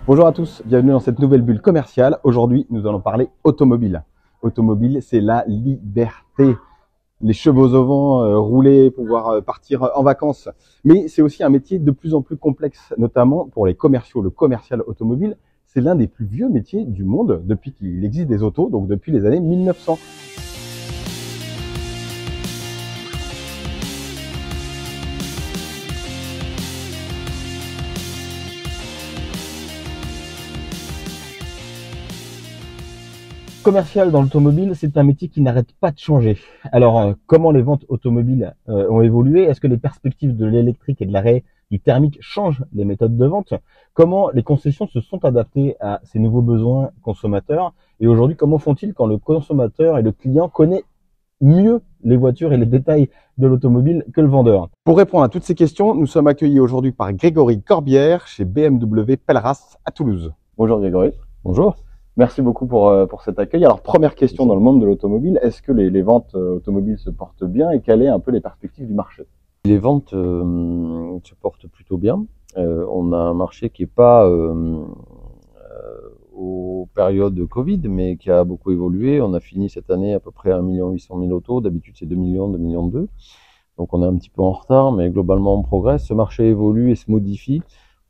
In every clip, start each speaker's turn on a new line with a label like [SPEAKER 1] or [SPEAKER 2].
[SPEAKER 1] Bonjour à tous, bienvenue dans cette nouvelle bulle commerciale. Aujourd'hui, nous allons parler automobile. Automobile, c'est la liberté. Les chevaux au vent, rouler, pouvoir partir en vacances. Mais c'est aussi un métier de plus en plus complexe, notamment pour les commerciaux. Le commercial automobile, c'est l'un des plus vieux métiers du monde depuis qu'il existe des autos, donc depuis les années 1900. Commercial dans l'automobile, c'est un métier qui n'arrête pas de changer. Alors, comment les ventes automobiles ont évolué? Est-ce que les perspectives de l'électrique et de l'arrêt du thermique changent les méthodes de vente? Comment les concessions se sont adaptées à ces nouveaux besoins consommateurs? Et aujourd'hui, comment font-ils quand le consommateur et le client connaissent mieux les voitures et les détails de l'automobile que le vendeur? Pour répondre à toutes ces questions, nous sommes accueillis aujourd'hui par Grégory Corbière chez BMW Pelleras à Toulouse. Bonjour Grégory.
[SPEAKER 2] Bonjour.
[SPEAKER 1] Merci beaucoup pour cet accueil. Alors, première question dans le monde de l'automobile, est-ce que les ventes automobiles se portent bien et quelles sont un peu les perspectives du marché?
[SPEAKER 2] Les ventes se portent plutôt bien. On a un marché qui n'est pas aux périodes de Covid, mais qui a beaucoup évolué. On a fini cette année à peu près à 1 800 000 autos. D'habitude, c'est 2 millions, 2 millions 2. Donc, on est un petit peu en retard, mais globalement, on progresse. Ce marché évolue et se modifie.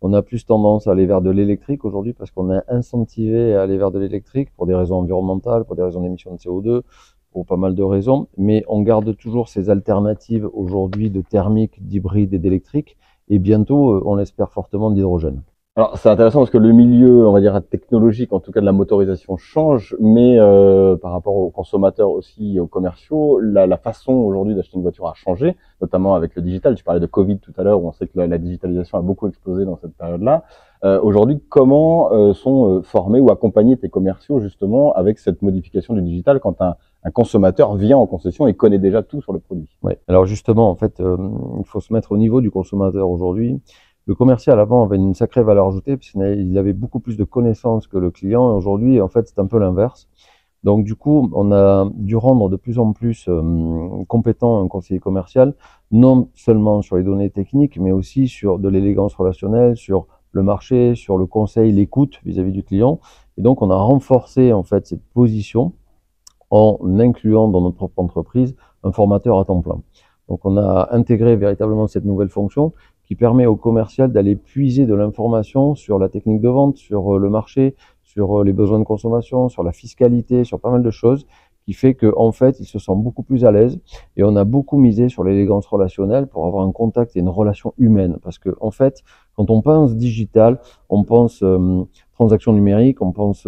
[SPEAKER 2] On a plus tendance à aller vers de l'électrique aujourd'hui parce qu'on est incentivé à aller vers de l'électrique pour des raisons environnementales, pour des raisons d'émissions de CO2, pour pas mal de raisons. Mais on garde toujours ces alternatives aujourd'hui de thermique, d'hybride et d'électrique. Et bientôt, on l'espère fortement, d'hydrogène.
[SPEAKER 1] Alors, c'est intéressant parce que le milieu, on va dire, technologique, en tout cas de la motorisation, change, mais par rapport aux consommateurs aussi, aux commerciaux, la façon aujourd'hui d'acheter une voiture a changé, notamment avec le digital. Tu parlais de Covid tout à l'heure, où on sait que la digitalisation a beaucoup explosé dans cette période-là. Aujourd'hui, comment sont formés ou accompagnés tes commerciaux, justement, avec cette modification du digital quand un consommateur vient en concession et connaît déjà tout sur le produit?
[SPEAKER 2] Ouais. Alors justement, en fait, il faut se mettre au niveau du consommateur aujourd'hui. Le commercial avant avait une sacrée valeur ajoutée puisqu'il avait beaucoup plus de connaissances que le client. Et aujourd'hui, en fait, c'est un peu l'inverse. Donc du coup, on a dû rendre de plus en plus compétent un conseiller commercial, non seulement sur les données techniques, mais aussi sur de l'élégance relationnelle, sur le marché, sur le conseil, l'écoute vis-à-vis du client. Et donc, on a renforcé en fait cette position en incluant dans notre propre entreprise un formateur à temps plein. Donc, on a intégré véritablement cette nouvelle fonction qui permet au commercial d'aller puiser de l'information sur la technique de vente, sur le marché, sur les besoins de consommation, sur la fiscalité, sur pas mal de choses, qui fait qu'en fait, il se sent beaucoup plus à l'aise. Et on a beaucoup misé sur l'élégance relationnelle pour avoir un contact et une relation humaine. Parce que en fait, quand on pense digital, on pense transaction numérique, on pense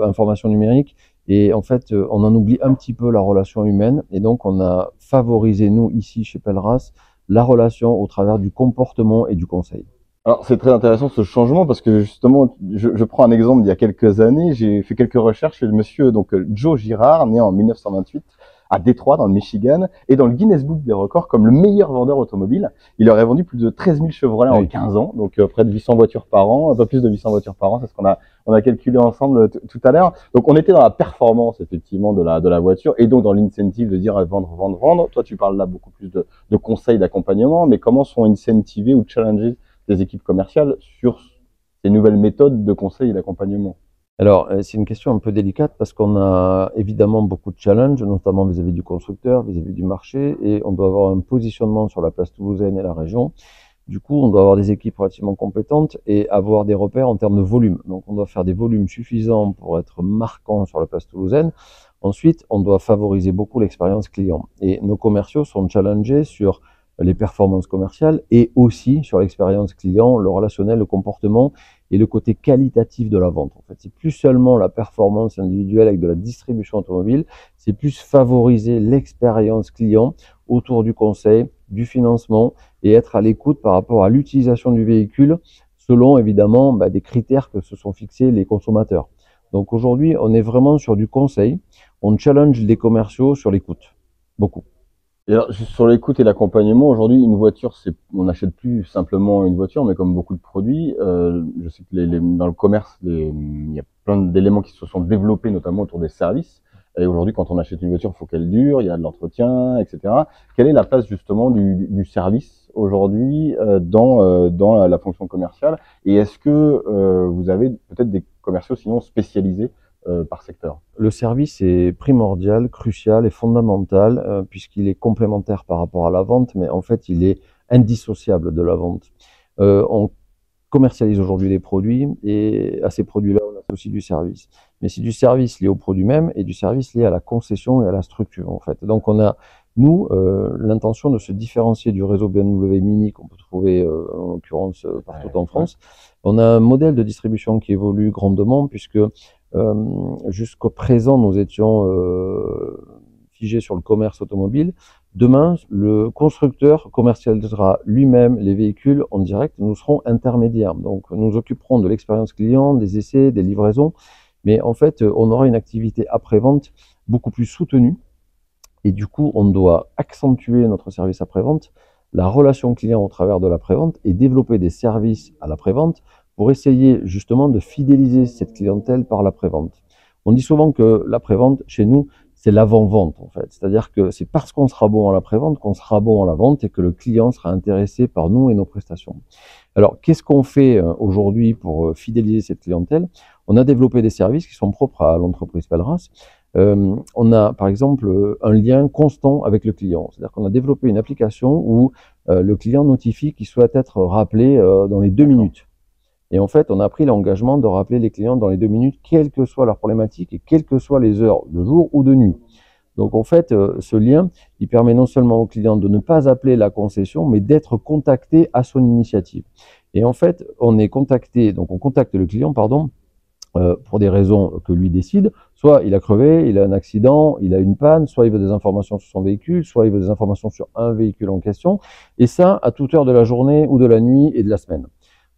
[SPEAKER 2] information numérique. Et en fait, on en oublie un petit peu la relation humaine. Et donc, on a favorisé, nous, ici, chez Pelleras, la relation au travers du comportement et du conseil.
[SPEAKER 1] Alors, c'est très intéressant ce changement parce que justement, je prends un exemple d'il y a quelques années, j'ai fait quelques recherches sur le monsieur Joe Girard, né en 1928 à Détroit, dans le Michigan, et dans le Guinness Book des records comme le meilleur vendeur automobile. Il aurait vendu plus de 13 000 Chevrolet en 15 ans, donc près de 800 voitures par an, un peu plus de 800 voitures par an, c'est ce qu'on a calculé ensemble tout à l'heure. Donc, on était dans la performance, effectivement, de la voiture, et donc dans l'incentive de dire vendre, vendre, vendre. Toi, tu parles là beaucoup plus de conseils, d'accompagnement, mais comment sont incentivés ou challengés des équipes commerciales sur ces nouvelles méthodes de conseil et d'accompagnement?
[SPEAKER 2] Alors, c'est une question un peu délicate parce qu'on a évidemment beaucoup de challenges, notamment vis-à-vis du constructeur, vis-à-vis du marché, et on doit avoir un positionnement sur la place toulousaine et la région. Du coup, on doit avoir des équipes relativement compétentes et avoir des repères en termes de volume. Donc, on doit faire des volumes suffisants pour être marquants sur la place toulousaine. Ensuite, on doit favoriser beaucoup l'expérience client. Et nos commerciaux sont challengés sur les performances commerciales et aussi sur l'expérience client, le relationnel, le comportement et le côté qualitatif de la vente. En fait, c'est plus seulement la performance individuelle avec de la distribution automobile, c'est plus favoriser l'expérience client autour du conseil, du financement et être à l'écoute par rapport à l'utilisation du véhicule selon évidemment des critères que se sont fixés les consommateurs. Donc aujourd'hui, on est vraiment sur du conseil, on challenge les commerciaux sur l'écoute, beaucoup.
[SPEAKER 1] Et alors, juste sur l'écoute et l'accompagnement, aujourd'hui, une voiture, on n'achète plus simplement une voiture, mais comme beaucoup de produits, je sais que dans le commerce, il y a plein d'éléments qui se sont développés, notamment autour des services. Et aujourd'hui, quand on achète une voiture, il faut qu'elle dure, il y a de l'entretien, etc. Quelle est la place justement du service aujourd'hui dans la fonction commerciale? Et est-ce que vous avez peut-être des commerciaux sinon spécialisés par secteur?
[SPEAKER 2] Le service est primordial, crucial et fondamental puisqu'il est complémentaire par rapport à la vente, mais en fait, il est indissociable de la vente. On commercialise aujourd'hui des produits et à ces produits-là, on a aussi du service. Mais c'est du service lié au produit même et du service lié à la concession et à la structure en fait. Donc on a, nous, l'intention de se différencier du réseau BMW Mini qu'on peut trouver en l'occurrence partout en France. On a un modèle de distribution qui évolue grandement puisque jusqu'au présent, nous étions figés sur le commerce automobile. Demain, le constructeur commercialisera lui-même les véhicules en direct. Nous serons intermédiaires. Donc, nous occuperons de l'expérience client, des essais, des livraisons. Mais en fait, on aura une activité après-vente beaucoup plus soutenue. Et du coup, on doit accentuer notre service après-vente, la relation client au travers de l'après-vente et développer des services à l'après-vente pour essayer justement de fidéliser cette clientèle par l'après-vente. On dit souvent que l'après-vente, chez nous, c'est l'avant-vente en fait. C'est-à-dire que c'est parce qu'on sera bon à l'après-vente qu'on sera bon à la vente et que le client sera intéressé par nous et nos prestations. Alors, qu'est-ce qu'on fait aujourd'hui pour fidéliser cette clientèle? On a développé des services qui sont propres à l'entreprise Pelleras. On a par exemple un lien constant avec le client. C'est-à-dire qu'on a développé une application où le client notifie qu'il souhaite être rappelé dans les 2 minutes. Et en fait, on a pris l'engagement de rappeler les clients dans les 2 minutes, quelle que soit leur problématique et quelles que soient les heures de jour ou de nuit. Donc en fait, ce lien, il permet non seulement au client de ne pas appeler la concession, mais d'être contacté à son initiative. Et en fait, on est contacté, donc on contacte le client, pardon, pour des raisons que lui décide. Soit il a crevé, il a un accident, il a une panne, soit il veut des informations sur son véhicule, soit il veut des informations sur un véhicule en question. Et ça, à toute heure de la journée ou de la nuit et de la semaine.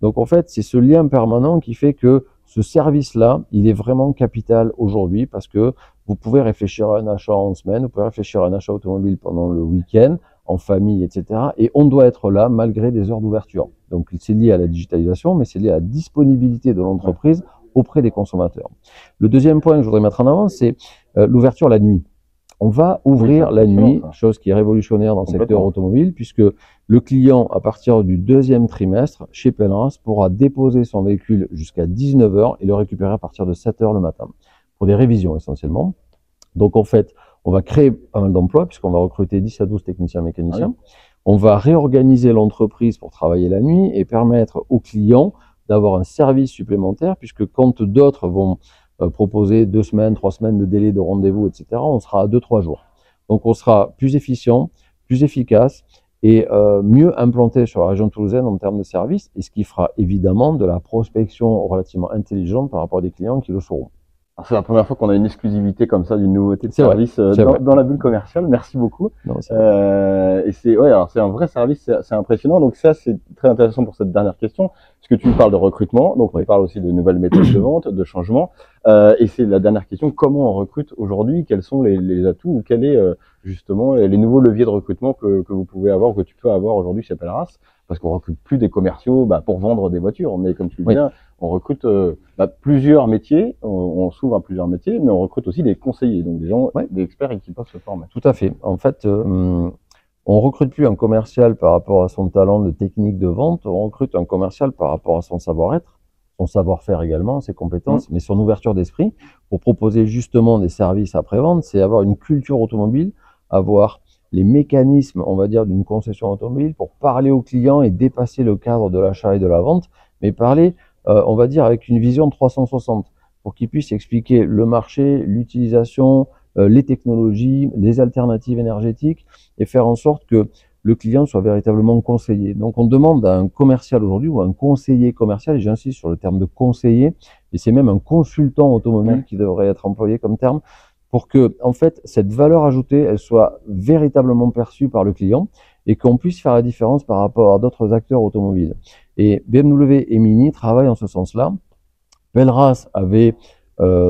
[SPEAKER 2] Donc en fait, c'est ce lien permanent qui fait que ce service-là, il est vraiment capital aujourd'hui parce que vous pouvez réfléchir à un achat en semaine, vous pouvez réfléchir à un achat automobile pendant le week-end, en famille, etc. Et on doit être là malgré des heures d'ouverture. Donc c'est lié à la digitalisation, mais c'est lié à la disponibilité de l'entreprise auprès des consommateurs. Le deuxième point que je voudrais mettre en avant, c'est l'ouverture la nuit. On va ouvrir la nuit, chose qui est révolutionnaire dans le secteur automobile, puisque le client, à partir du 2e trimestre, chez Pelleras, pourra déposer son véhicule jusqu'à 19 h et le récupérer à partir de 7 h le matin, pour des révisions essentiellement. Donc en fait, on va créer pas mal d'emplois, puisqu'on va recruter 10 à 12 techniciens mécaniciens. On va réorganiser l'entreprise pour travailler la nuit et permettre aux clients d'avoir un service supplémentaire, puisque quand d'autres vont proposer 2 semaines, 3 semaines de délai de rendez-vous, etc., on sera à 2-3 jours. Donc on sera plus efficient, plus efficace et mieux implanté sur la région toulousaine en termes de services, et ce qui fera évidemment de la prospection relativement intelligente par rapport à des clients qui le sauront.
[SPEAKER 1] C'est la première fois qu'on a une exclusivité comme ça d'une nouveauté de service dans la bulle commerciale. Merci beaucoup. Et c'est alors c'est un vrai service, c'est impressionnant. Donc ça, c'est très intéressant pour cette dernière question, parce que tu parles de recrutement, donc tu parles aussi de nouvelles méthodes de vente, de changement. Et c'est la dernière question, comment on recrute aujourd'hui? Quels sont les atouts ou quels est justement les nouveaux leviers de recrutement que vous pouvez avoir, que tu peux avoir aujourd'hui chez Pelleras? Parce qu'on recrute plus des commerciaux pour vendre des voitures, mais comme tu le dis bien, on recrute plusieurs métiers, on s'ouvre à plusieurs métiers, mais on recrute aussi des conseillers, donc des gens, des experts qui peuvent se former.
[SPEAKER 2] Tout à fait. En fait, on recrute plus un commercial par rapport à son talent de technique de vente, on recrute un commercial par rapport à son savoir-être, son savoir-faire également, ses compétences, mais son ouverture d'esprit pour proposer justement des services après-vente. C'est avoir une culture automobile, avoir les mécanismes, on va dire, d'une concession automobile pour parler aux clients et dépasser le cadre de l'achat et de la vente, mais parler, on va dire, avec une vision 360 pour qu'ils puissent expliquer le marché, l'utilisation, les technologies, les alternatives énergétiques et faire en sorte que le client soit véritablement conseillé. Donc on demande à un commercial aujourd'hui ou à un conseiller commercial, et j'insiste sur le terme de conseiller, et c'est même un consultant automobile qui devrait être employé comme terme, pour que, en fait, cette valeur ajoutée, elle soit véritablement perçue par le client et qu'on puisse faire la différence par rapport à d'autres acteurs automobiles. Et BMW et Mini travaillent en ce sens-là. Pelleras avait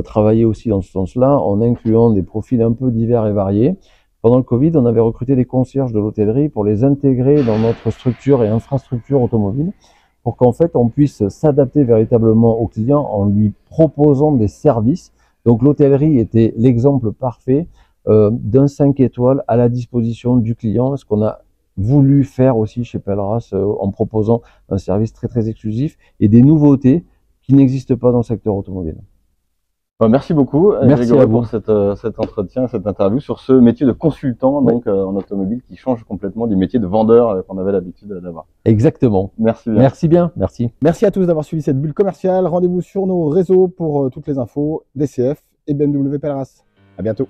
[SPEAKER 2] travaillé aussi dans ce sens-là en incluant des profils un peu divers et variés. Pendant le Covid, on avait recruté des concierges de l'hôtellerie pour les intégrer dans notre structure et infrastructure automobile pour qu'en fait, on puisse s'adapter véritablement au client en lui proposant des services Donc l'hôtellerie était l'exemple parfait d'un 5 étoiles à la disposition du client, ce qu'on a voulu faire aussi chez Pelleras en proposant un service très très exclusif et des nouveautés qui n'existent pas dans le secteur automobile.
[SPEAKER 1] Merci beaucoup,
[SPEAKER 2] Merci
[SPEAKER 1] Grégory,
[SPEAKER 2] à vous.
[SPEAKER 1] pour cet entretien, cette interview sur ce métier de consultant donc, en automobile qui change complètement du métier de vendeur qu'on avait l'habitude d'avoir.
[SPEAKER 2] Exactement.
[SPEAKER 1] Merci bien.
[SPEAKER 2] Merci bien, merci.
[SPEAKER 3] Merci à tous d'avoir suivi cette bulle commerciale. Rendez-vous sur nos réseaux pour toutes les infos, DCF et BMW Pelleras. À bientôt.